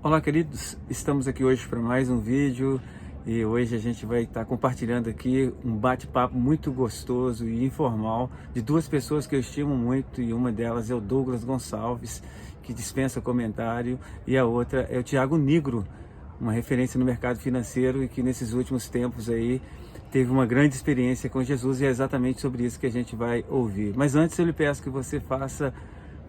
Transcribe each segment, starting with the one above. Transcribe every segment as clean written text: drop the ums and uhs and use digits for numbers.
Olá, queridos, estamos aqui hoje para mais um vídeo e hoje a gente vai estar compartilhando aqui um bate-papo muito gostoso e informal de duas pessoas que eu estimo muito, e uma delas é o Douglas Gonçalves, que dispensa comentário, e a outra é o Thiago Nigro, uma referência no mercado financeiro e que nesses últimos tempos aí teve uma grande experiência com Jesus, e é exatamente sobre isso que a gente vai ouvir. Mas antes eu lhe peço que você faça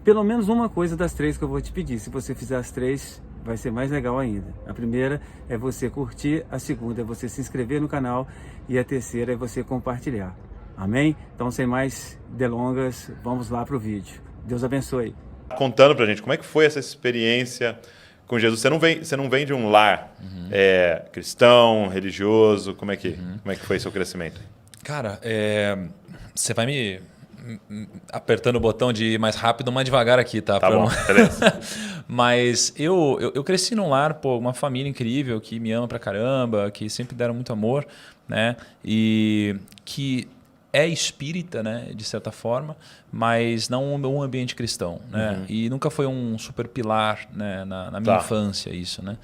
pelo menos uma coisa das três que eu vou te pedir. Se você fizer as três, vai ser mais legal ainda. A primeira é você curtir, a segunda é você se inscrever no canal e a terceira é você compartilhar. Amém? Então, sem mais delongas, vamos lá para o vídeo. Deus abençoe. Contando pra gente, como é que foi essa experiência com Jesus? Você não vem de um lar cristão, religioso, como é que foi seu crescimento? Cara, você vai me apertando o botão de ir mais rápido, mais devagar aqui, tá? Tá bom, beleza. Mas eu cresci num lar, pô, uma família incrível que me ama pra caramba, que sempre deram muito amor, né? E que é espírita, né, de certa forma, mas não um ambiente cristão, né? E nunca foi um super pilar, né, na minha infância isso, né?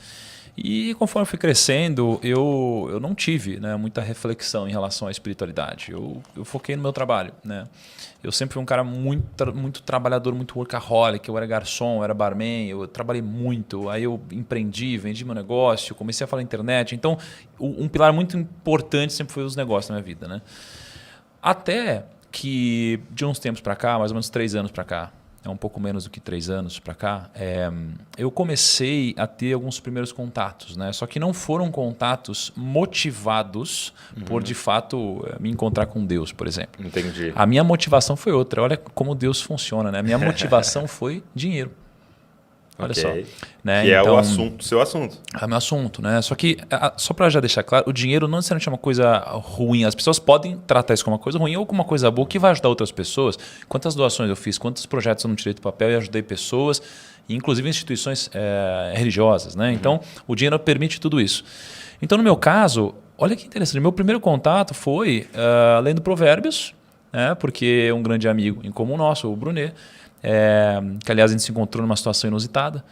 E conforme eu fui crescendo, eu não tive, né, muita reflexão em relação à espiritualidade. Eu foquei no meu trabalho, né? Eu sempre fui um cara muito trabalhador, muito workaholic. Eu era garçom, eu era barman, eu trabalhei muito. Aí eu empreendi, vendi meu negócio, comecei a falar na internet. Então, um pilar muito importante sempre foi os negócios na minha vida, né? Até que de uns tempos para cá, mais ou menos 3 anos para cá, é um pouco menos do que 3 anos para cá, eu comecei a ter alguns primeiros contatos, né? Só que não foram contatos motivados por, de fato, me encontrar com Deus, por exemplo. Entendi. A minha motivação foi outra. Olha como Deus funciona, né? A minha motivação foi dinheiro. Olha só. Né? Que então, é o seu assunto. É o meu assunto, né? Só que, só para já deixar claro, o dinheiro não necessariamente é uma coisa ruim. As pessoas podem tratar isso como uma coisa ruim ou como uma coisa boa que vai ajudar outras pessoas. Quantas doações eu fiz, quantos projetos eu não tirei do papel e ajudei pessoas, inclusive instituições religiosas, né? Então, o dinheiro permite tudo isso. Então, no meu caso, olha que interessante. Meu primeiro contato foi lendo Provérbios, né? Porque um grande amigo em comum nosso, o Brunet, que aliás a gente se encontrou numa situação inusitada.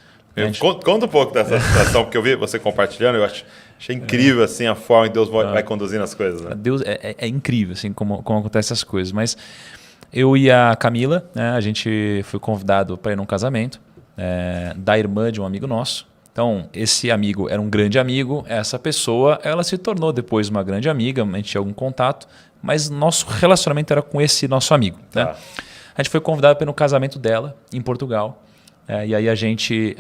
Conta um pouco dessa situação, porque eu vi você compartilhando, eu achei incrível assim, a forma que Deus vai conduzindo as coisas. Né? Deus é incrível assim, como acontecem as coisas. Mas eu e a Camila, né, a gente foi convidado para ir num casamento da irmã de um amigo nosso. Então, esse amigo era um grande amigo, essa pessoa ela se tornou depois uma grande amiga, a gente tinha algum contato, mas nosso relacionamento era com esse nosso amigo. Né? A gente foi convidado para ir no casamento dela, em Portugal. E aí a gente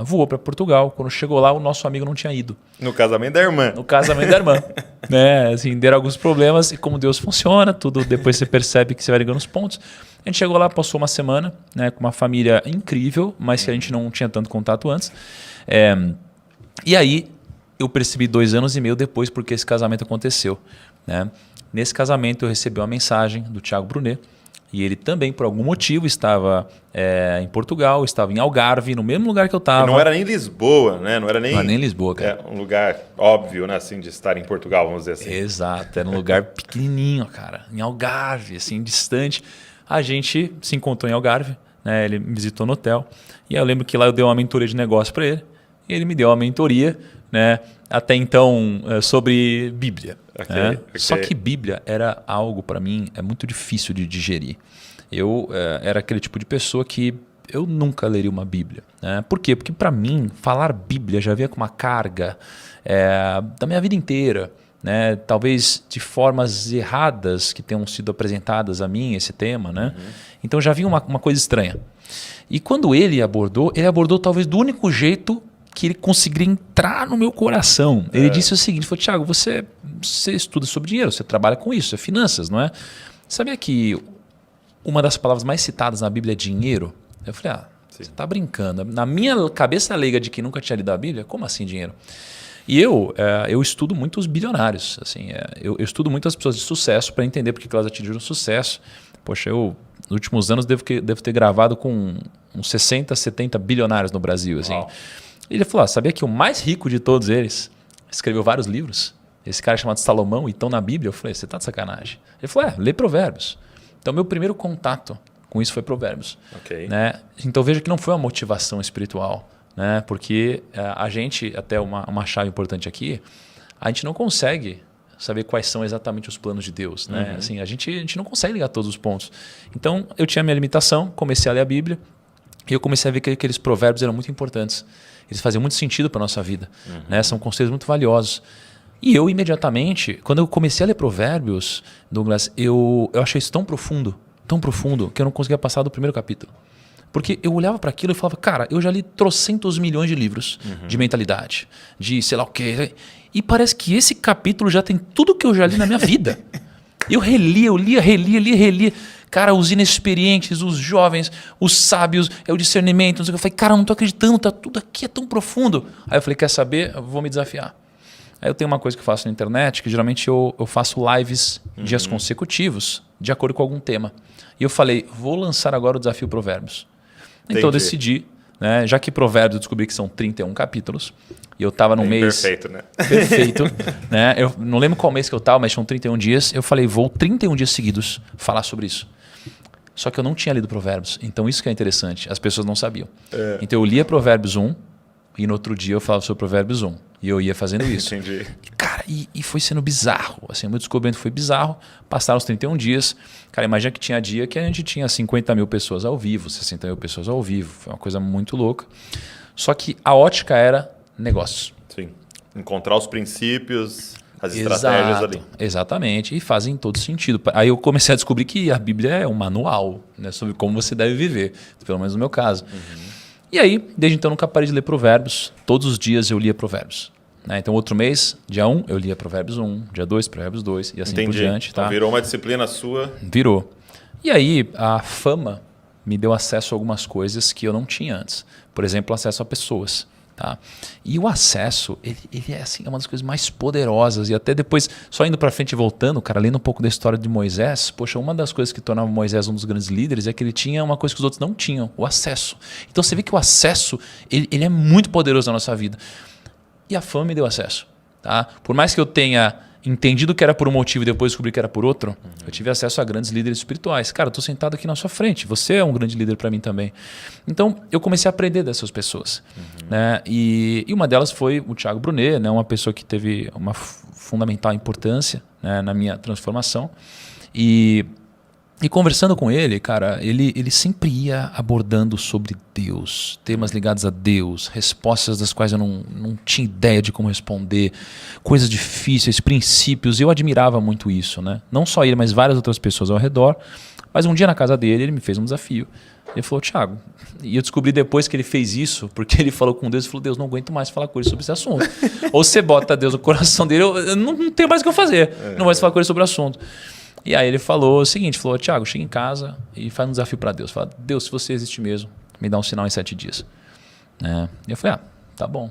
voou para Portugal. Quando chegou lá, o nosso amigo não tinha ido. No casamento da irmã. No casamento da irmã. Né? Assim, deram alguns problemas e como Deus funciona, tudo depois você percebe que você vai ligando os pontos. A gente chegou lá, passou uma semana, né, com uma família incrível, mas que a gente não tinha tanto contato antes. E aí eu percebi 2 anos e meio depois porque esse casamento aconteceu. Né? Nesse casamento eu recebi uma mensagem do Thiago Brunet. E ele também, por algum motivo, estava em Portugal, estava em Algarve, no mesmo lugar que eu estava. Não era nem Lisboa, né? Não era nem Lisboa, cara. Um lugar óbvio, né? Assim, de estar em Portugal, vamos dizer assim. Exato, era um lugar pequenininho, cara. Em Algarve, assim, distante. A gente se encontrou em Algarve, né? Ele me visitou no hotel. E eu lembro que lá eu dei uma mentoria de negócio para ele. E ele me deu uma mentoria, né? Até então, sobre Bíblia. Okay. Só que Bíblia era algo, para mim, muito difícil de digerir. Eu era aquele tipo de pessoa que eu nunca leria uma Bíblia. Né? Por quê? Porque, para mim, falar Bíblia já vinha com uma carga da minha vida inteira. Né? Talvez de formas erradas que tenham sido apresentadas a mim, esse tema. Né? Então, já vinha uma coisa estranha. E quando ele abordou talvez do único jeito que ele conseguiria entrar no meu coração. Ele disse o seguinte, falou, Thiago, você estuda sobre dinheiro, você trabalha com isso, é finanças, não é? Sabia que uma das palavras mais citadas na Bíblia é dinheiro? Eu falei, você está brincando. Na minha cabeça leiga de que nunca tinha lido a Bíblia, como assim dinheiro? E eu estudo muito os bilionários. Assim, eu estudo muito as pessoas de sucesso para entender por que elas atingiram sucesso. Poxa, nos últimos anos devo ter gravado com uns 60, 70 bilionários no Brasil. Assim. Ele falou, sabia que o mais rico de todos eles escreveu vários livros? Esse cara é chamado Salomão, e estão na Bíblia. Eu falei, você está de sacanagem. Ele falou, lê Provérbios. Então, meu primeiro contato com isso foi Provérbios. Okay. Né? Então, veja que não foi uma motivação espiritual. né? Porque a gente, até uma chave importante aqui, a gente não consegue saber quais são exatamente os planos de Deus, né? Assim, a gente não consegue ligar todos os pontos. Então, eu tinha minha limitação, comecei a ler a Bíblia e eu comecei a ver que aqueles provérbios eram muito importantes. Eles faziam muito sentido para a nossa vida, né? São conselhos muito valiosos. E eu, imediatamente, quando eu comecei a ler provérbios, Douglas, eu achei isso tão profundo, que eu não conseguia passar do primeiro capítulo. Porque eu olhava para aquilo e falava, cara, eu já li trocentos milhões de livros de mentalidade, de sei lá o quê. E parece que esse capítulo já tem tudo que eu já li na minha vida. Eu relia. Cara, os inexperientes, os jovens, os sábios, o discernimento. Não sei o que. Eu falei, cara, eu não tô acreditando, tá tudo aqui é tão profundo. Aí eu falei, quer saber? Eu vou me desafiar. Aí eu tenho uma coisa que eu faço na internet, que geralmente eu faço lives dias consecutivos, de acordo com algum tema. E eu falei, vou lançar agora o desafio Provérbios. Então eu decidi, né, já que Provérbios eu descobri que são 31 capítulos, e eu estava no mês... Perfeito, né? Perfeito. Né? Eu não lembro qual mês que eu estava, mas tinham 31 dias. Eu falei, vou 31 dias seguidos falar sobre isso. Só que eu não tinha lido Provérbios. Então isso que é interessante, as pessoas não sabiam. Então eu lia Provérbios 1, e no outro dia eu falava sobre Provérbios 1. E eu ia fazendo isso. Entendi. Cara, e foi sendo bizarro. Assim, o meu descobrimento foi bizarro. Passaram os 31 dias. Cara, imagina que tinha dia que a gente tinha 50 mil pessoas ao vivo, 60 mil pessoas ao vivo. Foi uma coisa muito louca. Só que a ótica era negócios. Sim. Encontrar os princípios, as estratégias ali. Exatamente. E fazem todo sentido. Aí eu comecei a descobrir que a Bíblia é um manual, né, sobre como você deve viver. Pelo menos no meu caso. E aí, desde então, nunca parei de ler Provérbios. Todos os dias eu lia Provérbios. Né? Então, outro mês, dia 1, eu lia Provérbios 1. Dia 2, Provérbios 2. E assim por diante. Tá? Então, virou uma disciplina sua. Virou. E aí, a fama me deu acesso a algumas coisas que eu não tinha antes. Por exemplo, acesso a pessoas. Tá? E o acesso, ele é assim, uma das coisas mais poderosas. E até depois, só indo para frente e voltando, cara, lendo um pouco da história de Moisés, poxa, uma das coisas que tornava Moisés um dos grandes líderes é que ele tinha uma coisa que os outros não tinham, o acesso. Então você vê que o acesso, ele é muito poderoso na nossa vida. E a fama me deu acesso. Tá? Por mais que eu tenha entendido que era por um motivo e depois descobri que era por outro, eu tive acesso a grandes líderes espirituais. Cara, eu estou sentado aqui na sua frente, você é um grande líder para mim também. Então, eu comecei a aprender dessas pessoas. Né? E uma delas foi o Thiago Brunet, né? Uma pessoa que teve uma fundamental importância, né, na minha transformação. E conversando com ele, cara, ele sempre ia abordando sobre Deus, temas ligados a Deus, respostas das quais eu não tinha ideia de como responder, coisas difíceis, princípios. Eu admirava muito isso, né? Não só ele, mas várias outras pessoas ao redor. Mas um dia na casa dele, ele me fez um desafio. Ele falou, Thiago, e eu descobri depois que ele fez isso, porque ele falou com Deus e falou, Deus, não aguento mais falar com ele sobre esse assunto. Ou você bota Deus no coração dele, eu não tenho mais o que eu fazer, não vai falar com ele sobre o assunto. E aí ele falou o seguinte, falou, Thiago, chega em casa e faz um desafio para Deus. Fala, Deus, se você existe mesmo, me dá um sinal em 7 dias. Né? E eu falei, tá bom.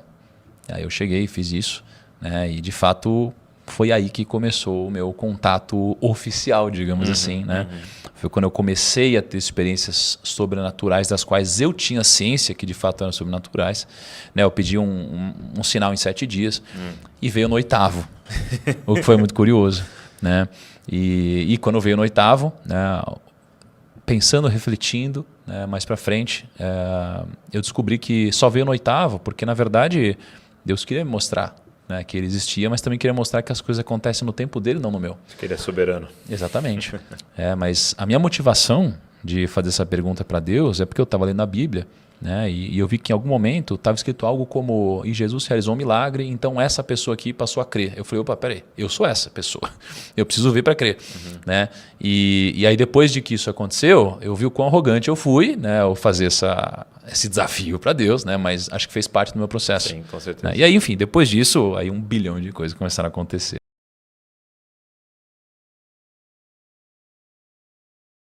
E aí eu cheguei e fiz isso. Né? E de fato foi aí que começou o meu contato oficial, digamos assim. Né? Foi quando eu comecei a ter experiências sobrenaturais das quais eu tinha ciência que de fato eram sobrenaturais. Né? Eu pedi um sinal em 7 dias e veio no 8º, o que foi muito curioso. Né? E quando veio no 8º, né, pensando, refletindo, né, mais para frente, eu descobri que só veio no 8º porque, na verdade, Deus queria me mostrar, né, que ele existia, mas também queria mostrar que as coisas acontecem no tempo dele, não no meu. Que ele é soberano. Exatamente. Mas a minha motivação de fazer essa pergunta para Deus é porque eu estava lendo a Bíblia, né, e eu vi que em algum momento estava escrito algo como, e Jesus realizou um milagre, então essa pessoa aqui passou a crer. Eu falei, opa, peraí, eu sou essa pessoa, eu preciso ver para crer. Né? E aí depois de que isso aconteceu, eu vi o quão arrogante eu fui, né, ao fazer esse desafio para Deus, né, mas acho que fez parte do meu processo. Sim, com certeza. Né? E aí, enfim, depois disso, aí 1 bilhão de coisas começaram a acontecer.